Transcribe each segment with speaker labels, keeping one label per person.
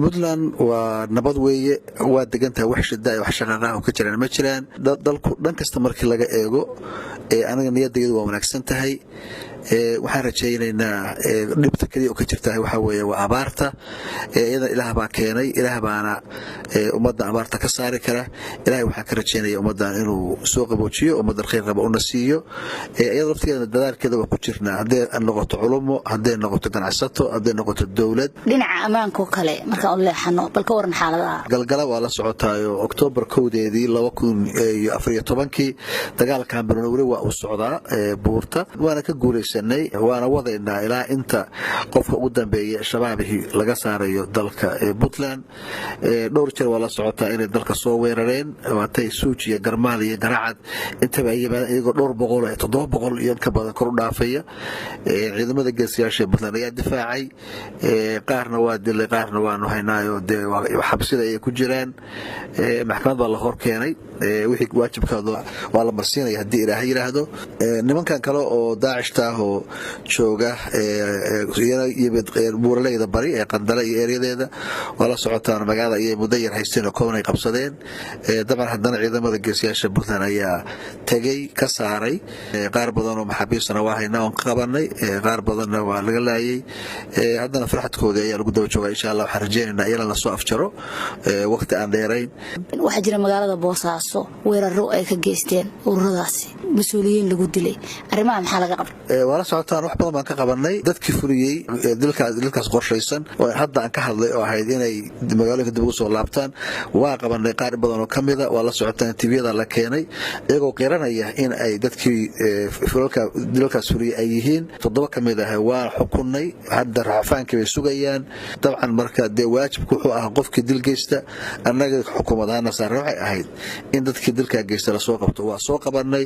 Speaker 1: puntland waa nabad weeye waa degantahay wax shida wax shaqaqaa ka jiraan ma jiraan dalku dhan kasta markii laga eego anaga niyadayadu waa wanaagsan tahay waxaan rajaynaynaa dhibta kaliya oo ka jirta waxa weeye waa abaarta iyada ilaah baa keenay ilaah baana ummadda abaarta ka saari kara ilaahay waxaan ka rajaynayaa ummaddan inuu soo qaboojiyo ummadda khayr qaba una siiyo iyada laftigeeda dadaalkeeda waa ku jirnaa haddee noqoto culumo haddee noqoto ganacsato haddee noqoto dowlad
Speaker 2: dhinaca ammaanka kale marka oo leexano bal ka waran xaaladaha
Speaker 1: galgala waa la socotaayo October 2deedii 2014 dagaalkan Banoowe waa u socdaa buurta waana ka guuleysanay waana wadaynaa ilaa inta qofka ugu dambeeyay shabaabihii laga saarayo dalka Puntland dhowr jeer waa la socotaa inay dalka soo weerareen waatay Suujiya Garmaal iyo Garacad intaba iyagoo dhowr boqol 700 iyo ka badan kor u dhaafaya ciidamada geesiyaasha Puntland ayaa difaacay qaarna waa dilay qaarna waanu haynaayo xabsida ay ku jiraan maxkamad baa la hor keenay wixii waajibkooda waa la marsiinaya hadii Ilaahay yiraahdo nimankan kale oo daacishta oo jooga buuraleyda bari ee Qandala iyo ereyadeeda waa la socotaan magaalada ay muddo yar haysteen oo koonay qabsadeen dabcan haddana ciidamada geesiyaasha Puntland ayaa tagay ka saaray qaar badan oo maxaabiisna waa haynaa oo qabanay qaar badanna waa laga laayay haddana farxadkooda ayaa lagu daba joogaa insha Allah waxaan rajaynaynaa in la soo afjaro waqti aan dheerayn
Speaker 2: waxa jira magaalada Boosaaso weeraro ay ka geysteen ururadaasi mas'uuliyiin lagu dilay arrimaha maxaa laga qabtay
Speaker 1: wala socotaan wax badan baan ka qabanay dadkii fuliyay dilkaas qorshaysan oo hadda aan ka hadlay oo ahayd inay magaalada dib ugu soo laabtaan waa qabanay qaar badan oo kamida waa la socotaan TV-da la keenay iyagoo qiranaya in ay dadkii dilkaas fuliyay ay yihiin 7 kamid ah waa xukunay hadda rafaankii bay sugayaan dabcan marka waajibku wuxuu ahaa qofkii dil geysta annaga xukuumadana saaray waxay ahayd in dadkii dilka geysta la soo qabto waa soo qabanay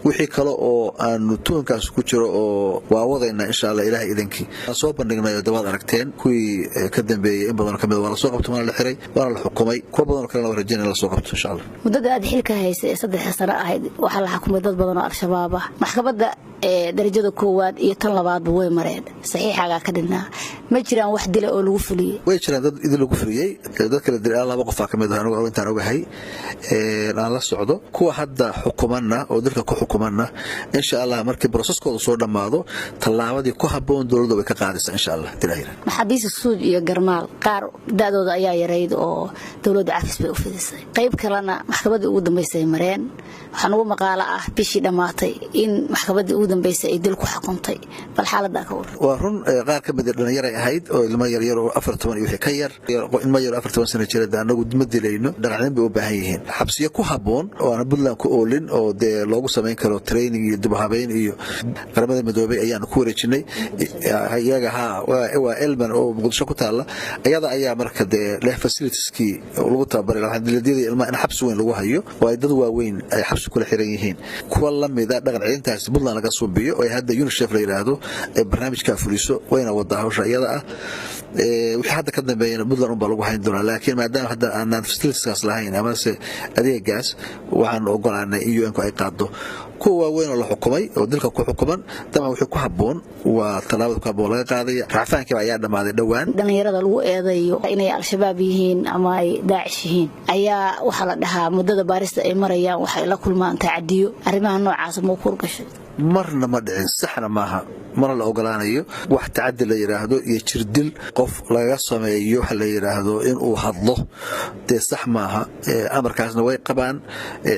Speaker 1: wixii kale oo aan tuunkaas ku jiro oo waa wadayna insha Allah Ilaahay idinkii soo bandhignay dabad aragteen kuwii ka dambeeyay in badan kamid waa la soo qabto la xiray waa la xukumay kuwa badan kale la rajayna la soo qabto insha Allah
Speaker 2: muddada aad xilka haysay 3 sano ahayd waxa la xukumay dad badan oo al-shabaab ah maxkamadda darajada koowaad iyo tan labaad way mareen saxiixaga ka dhinaa ma jiraan wax dil oo lagu fuliyay
Speaker 1: way jiraan dad idin lagu fuliyay dad kala dilay laba qof kamid ah anigu intaan ogahay aan la socdo kuwa hadda xukumanna oo dalka ku xukumanna insha Allah markii processkooda soo dhamaado talaabadii ku haboon dawladda way ka qaadaysaa insha Allah dilaayra
Speaker 2: maxaabiista Suud iyo Garmaal qaar daadooda ayaa yareyd oo dawladda cafis bay u fidisay qayb kalena maxkamadda ugu dambeysay mareen waxaan ugu maqaala ah bishii dhamaatay in maxkamadda ugu dambeysay ay dil ku xukuntay bal xaaladda ka war
Speaker 1: waa run qaar ka mid ah dhalinyaro ahayd oo ilmo yar yar oo 14 iyo wixii ka yar ilmo yar 14 sano jira anagu ma dilayno dhaqan bay u baahan yihiin xabsiyo ku haboon oo aan Puntland ku oolin oo loogu sameyn karo training iyo dib habeyn iyo qaramada midoobay ayaan ku wareejinay iyaga waa elman oo muqdisho ku taala ayada ayaa marka leh facilitieski lagu tababaray alxamdulillaah ilmaha in xabsi weyn lagu hayo oo ay dad waaweyn ay xabsi kula xiran yihiin kuwa lamida dhaqan ciidantaas Puntland laga soo biyo oo hadda UNICEF la yiraahdo barnaamijka fuliso wayna wada hawsha iyada ah wixii hadda ka dambeeyay Puntland baa lagu hayn doonaa laakiin maadaama hadda aan facilitieskaas lahayn ama adeegaas waxaan ogolaanay UN-ku ay qaado kuwa weyn oo la xukumay oo dilka ku xukuman dabcan wixii ku haboon waa talaabada ku haboon laga qaaday rafaankii ayaa dhamaaday dhawaan
Speaker 2: dhalinyarada lagu eedayo inay al-shabaab yihiin ama ay daacish yihiin ayaa waxa la dhahaa muddada baarista ay marayaan waxay la kulmaan tacadiyo arrimaha noocaas ma ku gashay
Speaker 1: marna ma dhicin saxna maaha mar la ogolaanayo wax tacaddi la yiraahdo iyo jirdil qof laga sameeyo waxa la yiraahdo in uu hadlo sax maaha amarkaasna way qabaan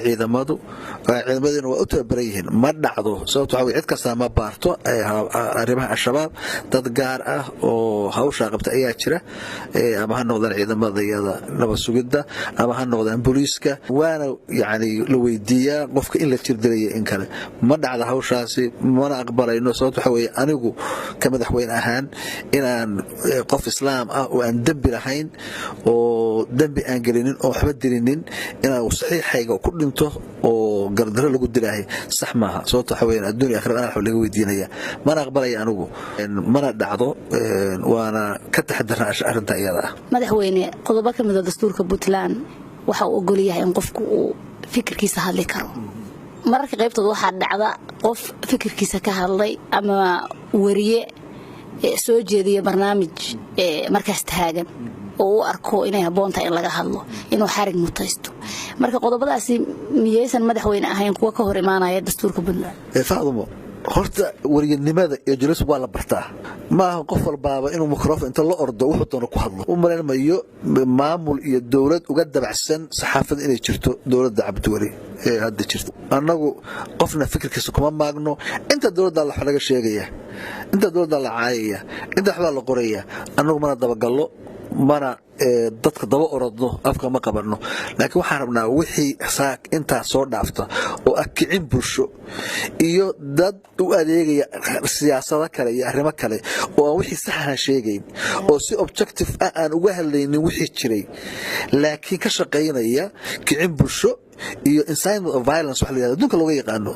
Speaker 1: ciidamaduna waa u tababaran ma dhacdo sababtoo ah cid kasta ma baarto arrimaha al-shabaab dad gaar ah oo hawsha qabta ayaa jira ama ha noqdaan ciidamada iyada nabad sugidda ama ha noqdaan booliiska waana la weydiiyaa qofka in la jirdilay in kale ma dhacdo hawshaasi mana aqbalayno sababtoo waxa anigu ka madaxweyne ahaan inaan qof islaam ah oo aan dambi lahayn oo dambi aan gelinin oo waxba dilinin inaan saxiixayga ku dhinto oo gardaro lagu dilaahay sax maaha sababtoo waxa adduun iyo aakhirada waxa laga weydiinaya mana aqbalay anigu mana dhacdo waana ka taxadarnaa arrinta iyada ah
Speaker 2: madaxweyne qodobo ka mid ah dastuurka Puntland waxa uu ogol yahay in qofku uu fikirkiisa hadli karo mararka qaybtooda waxa dhacda qof fikirkiisa ka hadlay ama wariye soo jeediyo barnaamij markaas taagan oo u arko inay habboon tahay in laga hadlo inuu xarig mutaysto marka qodobadaasi miyaysan madaxweyne ahayn kuwa ka hor imaanaya dastuurka Puntland
Speaker 1: faadumo horta wariyanimada iyo julis waa la bartaa ma aha qof walbaaba inuu mikrofon inta la ordo wuxuu doono ku hadlo u mareemayo maamul iyo dawlad uga dabacsan saxaafada inay jirto dawladda Cabdiwali ee hadda jirto anagu qofna fikirkiisa kuma maagno inta dawladda la xalaga sheegaya inta dawladda la caayaya inta waxba la qoraya anagu mana dabagallo mana dadka daba orodno afka ma qabanno laakiin waxaan rabnaa wixii saak inta soo dhaafta oo akicin bulsho iyo dad u adeegaya siyaasada kale iyo arrimo kale oo wixii saxan sheegayn oo si objective ah aan uga hadlaynin wixii jiray laakiin ka shaqeynaya kicin bulsho iyo incitement of violence wax la yiraahdo dunka looga yaqaano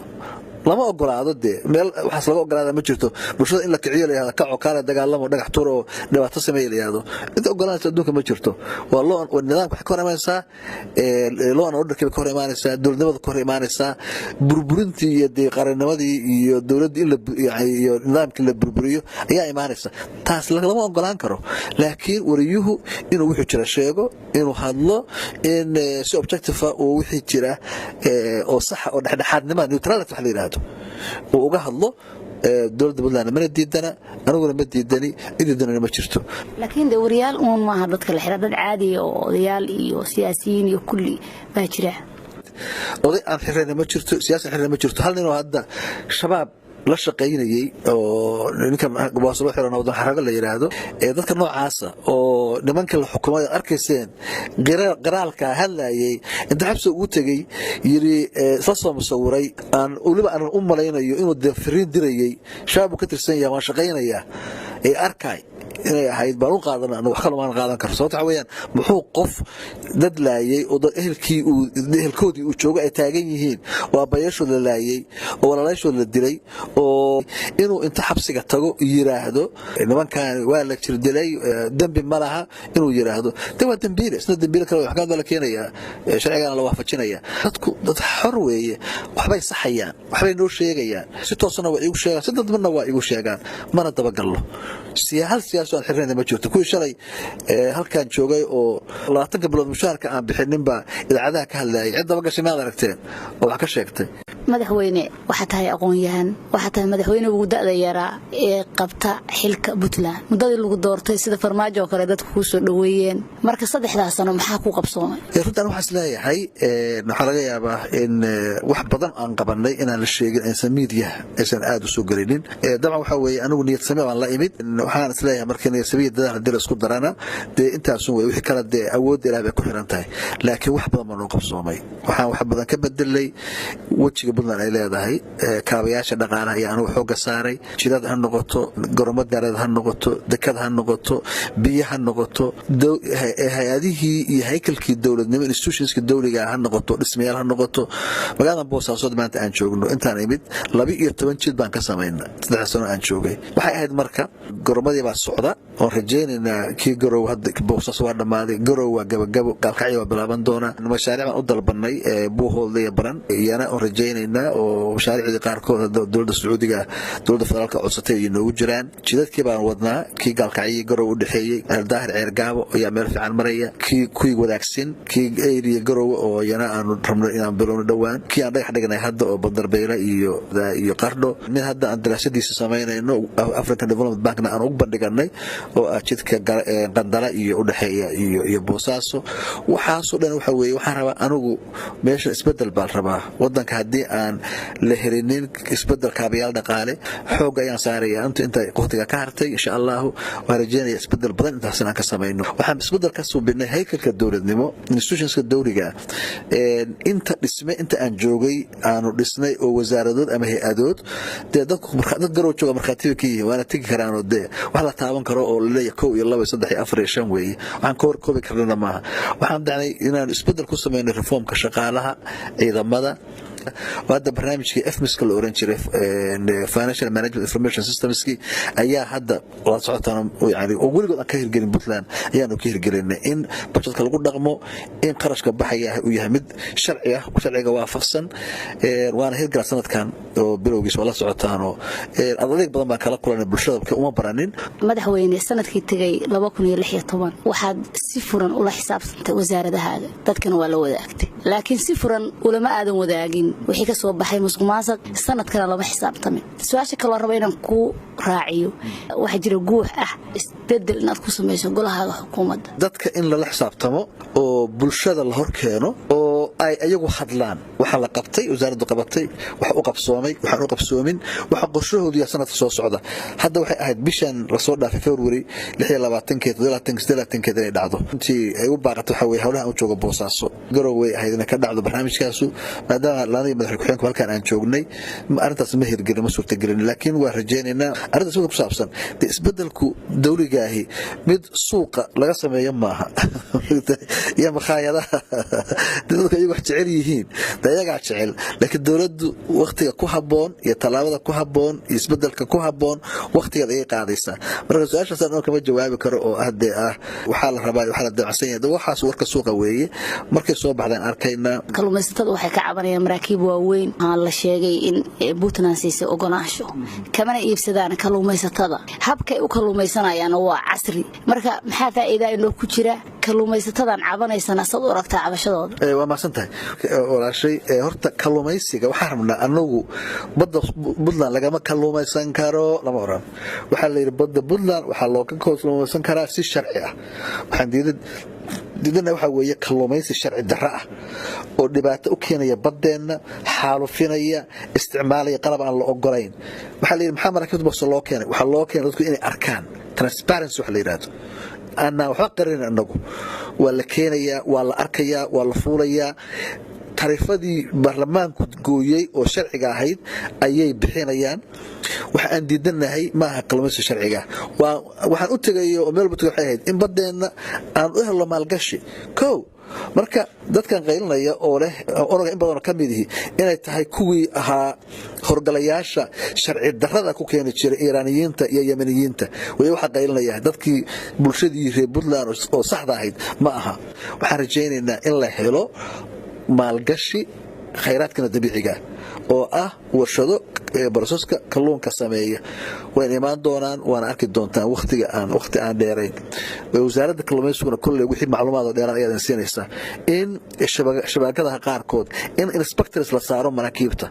Speaker 1: lama ogolaado meel waxaas laga ogolaada ma jirto bulshada in la kiciyo la yiraahdo kaco kale dagaalamo dhagax tuur oo dhibaato sameeyo la yiraahdo inta ogolaanaysa dunka ma jirto waa loo nidaamka wax ka hor imaanaysa loo aan order ka hor imaanaysa dawladnimada ka hor imaanaysa burburintii iyo qarannimadii iyo dawladda in la iyo nidaamka la burburiyo ayaa imaanaysa taas lama ogolaan karo laakiin wariyuhu inuu wuxuu jira sheego inuu hadlo in si objective oo wixii jira oo sax oo dhexdhexaadnimo neutrality wax la yiraahdo uga hadlo dawladda Puntland ma diidana anaguna ma diidani ididana ma jirto
Speaker 2: laakiin dawriyaal uun ma aha dadka la xira dad caadi oo odayaal iyo siyaasiyiin iyo kulli baa jira
Speaker 1: oday aan xirana ma jirto siyaasi xirana ma jirto hal nin oo hadda shabaab la shaqeynayay oo ninka waasoo xiran wadan xaraga la yiraahdo dadka noocaasa oo nimanka la xukuumada arkayseen qaraalka hadlayay inta xabsi ugu tagay yiri soo musawiray aan waliba aan u malaynayo inuu fariin dirayay shaabu ka tirsan yahay waan shaqeynaya arkay inay ahayd baan u qaadanaa wax kale waan qaadan karo sababta weeyaan muxuu qof dad laayay oo dad ehelkoodii uu joogo ay taagan yihiin waa bayasho la laayay oo walaalaasho la dilay oo inuu inta xabsiga tago yiraahdo nimankan waa la jir dilay dambi ma laha inuu yiraahdo waa dambiile isna dambiile kale wax ka la keenaya sharcigan la waafajinaya dadku dad xor weeye waxbay saxayaan waxbay noo sheegayaan si toosna waa igu sheegaan si dadna waa igu sheegaan mana dabagallo siyaasad xirnaa ma jirto ku shalay halkan joogay oo 20 bilood mushaarka aan bixinin ba idaacadaha ka hadlayay cid daba gashay ma aragteen oo wax ka sheegtay
Speaker 2: madaxweyne waxa tahay aqoon-yahan waxa tahay madaxweyne ugu da'da yaraa ee qabta xilka Puntland mudadii lagu doortay sida farmaajo oo kale dadku ku soo dhaweeyeen marka 3 sano maxaa ku qabsoomay
Speaker 1: runtan waxa isleeyahay waxa laga yaabaa in wax badan aan qabanay inaan la sheegin in media aysan aad u soo galinin dabcan waxa weeye anigu niyad samee aan la imid waxaan isleeyahay markii niyad samee dadaan isku darana intaas wixii kala awood Ilaahay ku xiran tahay laakiin wax badan ma noo qabsoomay waxaan wax badan ka bedelay wajiga Puntland ay leedahay kaabayaasha dhaqaalaha iyo anigu xoog saaray jidad ha noqoto goromad gaarad ha noqoto dekad ha noqoto biyaha ha noqoto hay'adihii iyo haykalkii dawladnimo institutionska dawliga ha noqoto dhismayaal ha noqoto magaalada Boosaaso maanta aan joogno intaan imid 12 jid baan ka sameynaa 3 sano aan joogay waxay ahayd marka goromadii baa socda oo rajeynayna kii garow hadda Boosaaso waa dhamaaday garow waa gabagabo qalqacyo waa bilaaban doona mashaariic aan u dalbanay buuhood iyo baran iyana oo rajeynayna oo mashaariicda qaarkood dawladda Sacuudiga dawladda federaalka codsatay ay noogu jiraan jidadkii baan wadnaa kii qalqacyo garow u dhaxeeyay daahir ceer gaabo ayaa meel fiican maraya kii wadaagsan kii area garow oo iyana aan rabno inaan bilowno dhawaan kii aan dhagax dhignay hadda oo Bandarbeyle iyo Qardho mid hadda aan daraasadiisa sameynayno African Development Bankna aan ugu bandhiganay oo jidka qandala iyo u dhaxeeya iyo Boosaaso waxaasoo dhan waxa weeye waxaan rabaa anigu meesha isbedel baan rabaa wadanka hadii aan la helinin isbedel kaabayaal dhaqaale xoog ayaan saaraya inta waqtiga ka hartay insha Allah waan rajeynaya isbedel badan intaas aan ka sameeyno waxaan isbedel ka soo binay haykalka dawladnimo institutionska dawliga inta dhisme inta aan joogay aanu dhisnay oo wasaaradood ama hay'adood dadku marka garow jooga markhaatiga ka yihiin waana tagi karaan oo wax la taaban karo oo leeyahay 1 iyo 2 3 4 iyo 5 weeye waxaan ka koobi karnaa maaha waxaan dacnay inaan isbedel ku sameeyno reformka shaqaalaha ciidamada hadda barnaamijkii FMIS la oran jiray Financial Management Information Systems ayaa hadda la socotaan yani oo weligood aan ka hirgelin Puntland ayaanu ka hirgelinay in budgetka lagu dhaqmo in qarashka baxaya uu yahay mid sharciga waafaqsan waana hirgal sanadkan oo bilowgiisa wala socotaan oo adeeg badan baan kala kulanay bulshada uma baranin
Speaker 2: madaxweyne sanadkii tagay 2016 waxaad si furan ula xisaabtantay wasaaradahaaga dadkana waa la wadaagtay laakiin si furan ulama aadan wadaagin wixii ka soo baxay musuqmaasuq sanadkana lama xisaabtamin su'aasha kale rabo inaan ku raaciyo waxa jira guux ah isbedel inaad ku sameyso golaha xukuumadda
Speaker 1: dadka in la xisaabtamo oo bulshada la hor keeno oo ay ayagu hadlaan waxa la qabtay wasaaraddu qabatay waxa u qabsoomay waxa u qabsoomin waxa qorshahoodu ya sanadka soo socda hadda waxay ahayd bishan la soo dhaafay February 26 ay dhacdo intii ay u baaqato waxa way hawlaha u jooga Boosaaso garowe ahaydna ka dhacdo barnaamijkaasu maadaama laanay madaxweynaha halkan aan joognay arintaas ma hirgelin ma suurtagelin laakiin waa rajaynaynaa arintaas ku saabsan isbedelku dawligaahi mid suuqa laga sameeyo maaha ya makhaayadaha dadka iyagu jecel yihiin dayaga jecel laakiin dawladdu waqtiga ku haboon iyo talaabada ku haboon isbedelka ku haboon waqtiga ay qaadaysaa marka su'aashaas aan kama jawaabi karo oo ahde waxa la rabaa waxa la damacsan yahay waxaas warka suuqa weeye markay soo baxdaan arkayna
Speaker 2: kalluumaysatada waxay ka cabanayaan maraakiib waaweyn aan la sheegay in Puntland siisay ogolaansho kamana iibsadaan kalluumaysatada habkay u kalluumaysanayaan waa casri marka maxaa faa'iido inoo ku jira kalluumaysatadan cabanaysana sad u aragtaa cabashadooda
Speaker 1: waa maasantahay walaashay horta kalluumaysiga waxa rabnaa anagu badda Puntland lagama kalluumaysan karo lama oran waxa la yiri badda Puntland waxa loo ka kalluumaysan karaa si sharci ah waxaan diidana waxa weeye kalluumaysi sharci darro ah oo dhibaato u keenaya badeena xaalufinaya isticmaalaya qalab aan la ogolayn waxa la yiri maxaa maraakiibta bas loo keenay waxa loo keenay dadku inay arkaan transparency waxa la yiraahdo ana waxa qarin anagu waa la keenaya waa la arkaya waa la fuulaya tarifadii baarlamaanku gooyay oo sharciga ahayd ayay bixinayaan waxa aan diidanahay maaha kalluumaysi sharciga waxaan u tagayo oo meel badka waxay ahayd in badeena aan u helo maalgashi marka dadkan qaylinaya oo leh oroga in badan ka mid yihiin inay tahay kuwii ahaa horgalayaasha sharci darrada ku keenay jiray Iiraaniyiinta iyo Yemeniyiinta way waxa qaylinaya dadkii bulshadii reer Puntland oo saxda ahayd ma aha waxaan rajaynaynaa in la helo maalgashi khayraadka dabiiciga oo warshado boroseska kalluunka sameeya way imaan doonaan waana arki doontaan waqti aan dheerayn wasaaradda kalluumaysiga kullee wixii macluumaad oo dheeraad ay siinaysaa in shabakadaha qaarkood in inspectors la saaro maraakiibta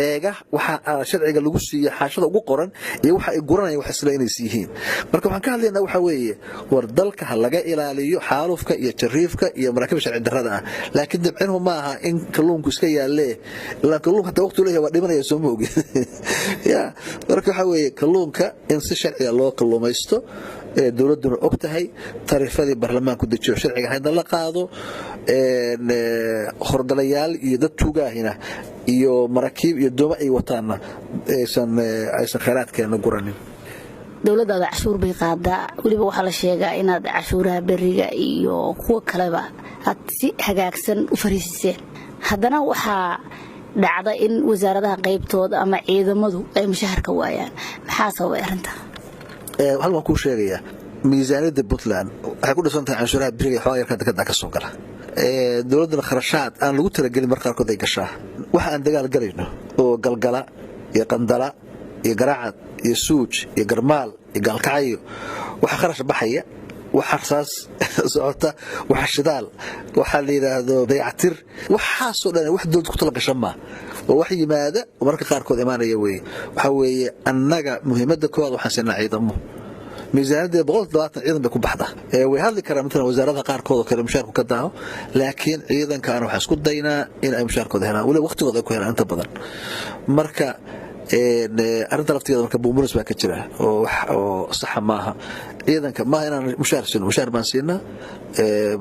Speaker 1: eega waxa sharciga lagu siiyay xaashada ugu qoran iyo waxa ay guranayaan wax isla inay yihiin marka waxaan ka hadlaynaa waxa weeye war dalka laga ilaaliyo xaalufka iyo jariifka iyo maraakiibta sharci darrada ah laakiin dabcinuhu ma aha in kalluunku iska yaalee la kalluunka hatta waqti leeyahay waa dhimanaya soo moogin ya marka waxa weeye kalluunka in si sharci loo kalluumaysto dawladuna og tahay tarifadii baarlamaanku dejiyo sharciga hay'adda la qaado horgalayaal iyo dad tuugaahina iyo maraakiib iyo dooma ay wataana aysan khayraadkeena guranin
Speaker 2: dawladda cashuur bay qaadaa waliba waxa la sheegaa inaad cashuuraha bariga iyo kuwa kaleba aad si hagaagsan u fariisiseen haddana waxa dhacda in wasaaradaha qaybtooda ama ciidamadu ay mushaharka waayaan maxaa sababay arinta
Speaker 1: hal waan ku sheegayaa miisaaniyadda Puntland waxay ku dhisan tahay cashuuraha bariga xoolo yar ka soo gala dawladda kharashaad aan lagu talagelin marka qaarkood ay gashaa waxa aan dagaal galayno oo galgala iyo qandala iyo garaacad iyo suuj iyo garmaal iyo galkacyo waxa kharash baxaya waxa xasaas socota waxa shidaal waxa la yiraahdo bay'atir waxa soo dhan wax dawlad ku tala gashan ma oo wax yimaada marka qaarkood imaanaya waxa weeye annaga muhiimadda koowaad waxaan siinaa ciidamo miisaaniyadda 120 ciidan bay ku baxdaa way hadli karaan midna wasaaradda qaarkood oo kale mushaarku ka daaho laakiin ciidanka aan wax isku daynaa in ay mushaarkooda helaan wali waqtigooda ku helaan inta badan marka arinta laftigeeda marka buumuris baa ka jira oo sax maaha ciidanka ma inaan mushaar baan siinaa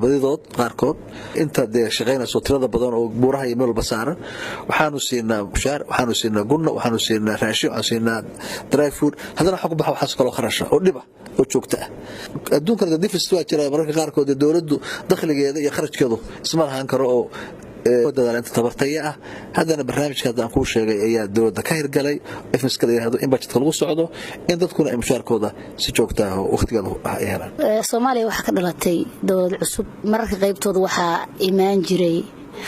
Speaker 1: badidood qaarkood inta de shaqeynayso tirada badan oo buuraha iyo meel basaaran waxaanu siinaa mushaar waxaanu siinaa gunno waxaanu siinaa raashin waxaanu siinaa dry food hadana xog baxa waxa kale kharasha oo dhiba oo joogta adduunka deficit waa jira mararka qaarkood dawladdu dakhligeeda iyo kharashkeedu isma lahaan karo oo dadaal inta tabartaya ah haddana barnaamijka hadda aan kuu sheegay ayaa dowladda ka hirgalay ifmiska la yiraahdo in budgetka lagu socdo in dadkuna ay mushaarkooda si joogto ah oo waqtigeeda ay helaan
Speaker 2: Soomaaliya waxa ka dhalatay dowlad cusub mararka qaybtooda waxa imaan jiray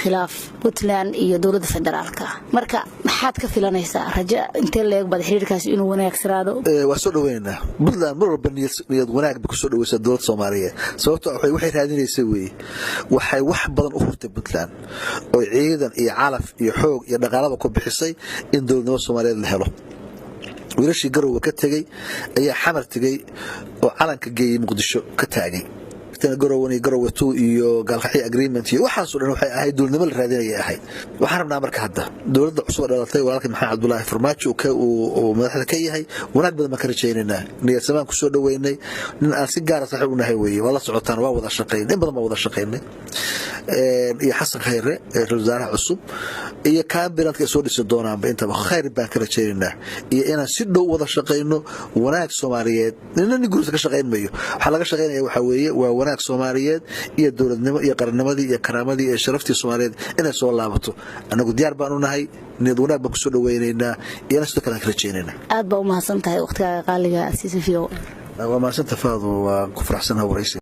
Speaker 2: khilaaf Puntland iyo dowladda federaalka marka maxaad ka filanaysaa raja intee leeg bad xiriirkaas inuu wanaagsanaado
Speaker 1: waa soo dhaweynaa Puntland mar walba niyad wanaag ku soo dhaweysaa dowladda Soomaaliyeed sababtoo ah waxay raadinaysaa waxay wax badan u hurtay Puntland oo ciidan iyo calaf iyo xoog iyo dhaqaalaba ku bixisay in dowladnimada Soomaaliyeed la helo wiilashii Garowe ka tagay ayaa xamar tagay oo calanka geeyay Muqdisho ka taagay Garowe 2 iyo galqaxi agreement iyo waxaas oo dhan waxay ahayd dowladnimo la raadinayay ahayd waxaan rabnaa marka hadda dowladda cusub dhalatay walaalkii Maxamed Cabdullaahi Farmaajo oo madaxda ka yahay wanaag badan ma ka rajaynaynaa niyad samaan ku soo dhaweynay nin aan si gaar ah saaxiib u nahay weeye wala socotaan waa wada shaqeynay in badan ma wada shaqeynay iyo Xasan Khayre ra'iisul wasaaraha cusub iyo kaabinetka soo dhisi doonaan intaba khayr baan ka rajaynaynaa iyo inaan si dhow wada shaqeyno wanaag Soomaaliyeed ninna guurta ka shaqeynmayo waxa laga shaqeynaya waxa weeye waa wanaag Soomaaliyeed iyo dowladnimo iyo qarannimadii iyo karaamadii iyo sharaftii Soomaaliyeed inay soo laabato anagu diyaar baan u nahay niyad wanaag baan ku soo dhaweynaynaa iyo sidoo kale ka rajaynaynaa
Speaker 2: aad baa u mahadsantahay waqtiga qaaliga CCFO
Speaker 1: waa mahadsantahay faado waa ku faraxsanahay waraysi